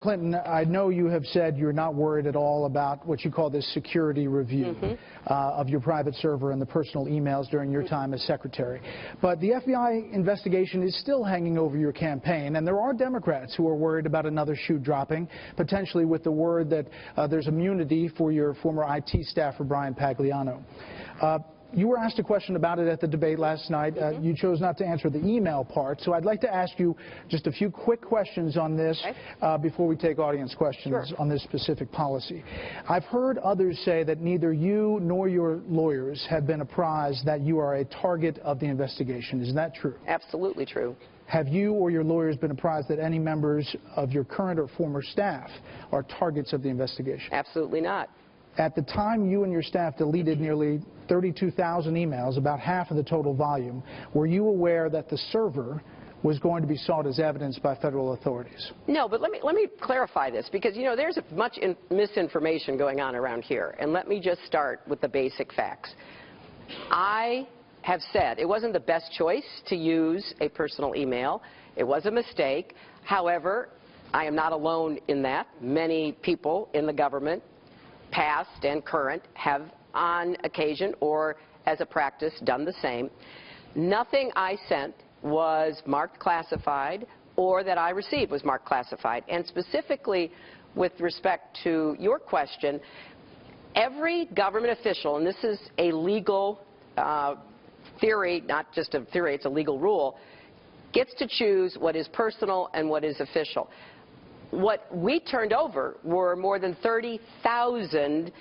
Clinton, I know you have said you're not worried at all about what you call this security review of your private server and the personal emails during your time as secretary. But the FBI investigation is still hanging over your campaign, and there are Democrats who are worried about another shoe dropping, potentially with the word that there's immunity for your former IT staffer, Brian Pagliano. You were asked a question about it at the debate last night. You chose not to answer the email part, so I'd like to ask you just a few quick questions on this before we take audience questions on this specific policy. I've heard others say that neither you nor your lawyers have been apprised that you are a target of the investigation. Is that true? Absolutely true. Have you or your lawyers been apprised that any members of your current or former staff are targets of the investigation? Absolutely not. At the time you and your staff deleted nearly 32,000 emails, about half of the total volume, were you aware that the server was going to be sought as evidence by federal authorities? No, but let me clarify this, because, you know, there's much misinformation going on around here. And let me just start with the basic facts. I have said it wasn't the best choice to use a personal email. It was a mistake. However, I am not alone in that. Many people in the government, past and current, have on occasion or as a practice done the same. Nothing I sent was marked classified or that I received was marked classified. And specifically with respect to your question, every government official, and this is a legal theory, not just a theory, it's a legal rule, gets to choose what is personal and what is official. What we turned over were more than 30,000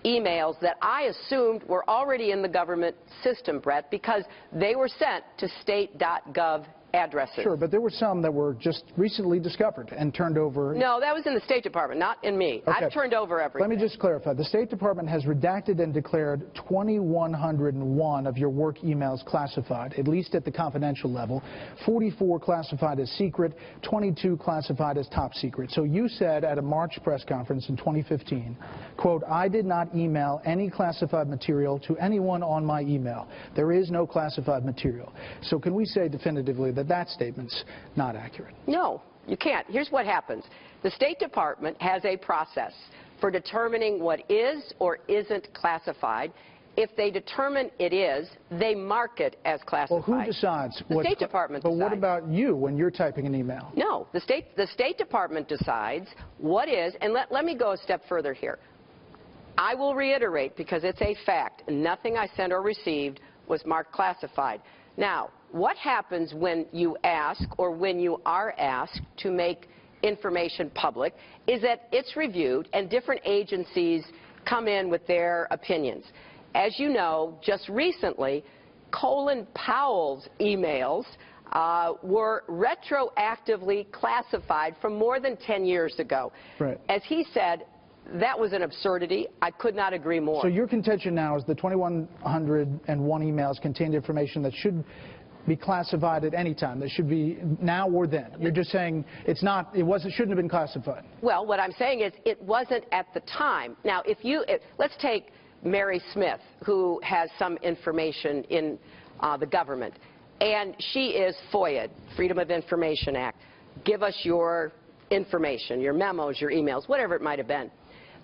emails that I assumed were already in the government system, Brett, because they were sent to state.gov addresses. Sure, but there were some that were just recently discovered and turned over. No, that was in the State Department, not in me. Okay. I've turned over everything. Let me just clarify. The State Department has redacted and declared 2,101 of your work emails classified, at least at the confidential level, 44 classified as secret, 22 classified as top secret. So you said at a March press conference in 2015, quote, "I did not email any classified material to anyone on my email. There is no classified material." So can we say definitively that that statement's not accurate? No, you can't. Here's what happens. The State Department has a process for determining what is or isn't classified. If they determine it is, they mark it as classified. Well, who decides? The State Department decides. But what about you when you're typing an email? No, the State Department decides what is, and let me go a step further here. I will reiterate, because it's a fact, nothing I sent or received was marked classified. Now, what happens when you ask or when you are asked to make information public is that it's reviewed and different agencies come in with their opinions. As you know, just recently, Colin Powell's emails were retroactively classified from more than 10 years ago. Right. As he said, that was an absurdity. I could not agree more. So your contention now is the 2,101 emails contained information that should be classified at any time. That should be now or then. You're just saying it's not, shouldn't have been classified. Well, what I'm saying is it wasn't at the time. Now, let's take Mary Smith, who has some information in the government, and she is FOIA'd, Freedom of Information Act. Give us your information, your memos, your emails, whatever it might have been.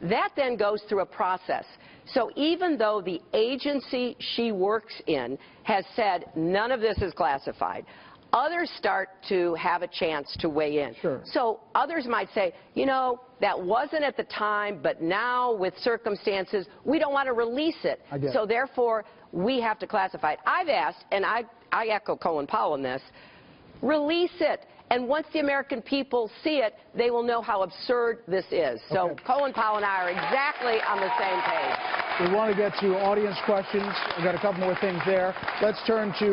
That then goes through a process. So even though the agency she works in has said none of this is classified, others start to have a chance to weigh in. Sure. So others might say, you know, that wasn't at the time, but now with circumstances, we don't want to release it. So therefore, we have to classify it. I've asked, and I echo Colin Powell in this, release it. And once the American people see it, they will know how absurd this is. So Colin Powell and I are exactly on the same page. We want to get to audience questions. We've got a couple more things there. Let's turn to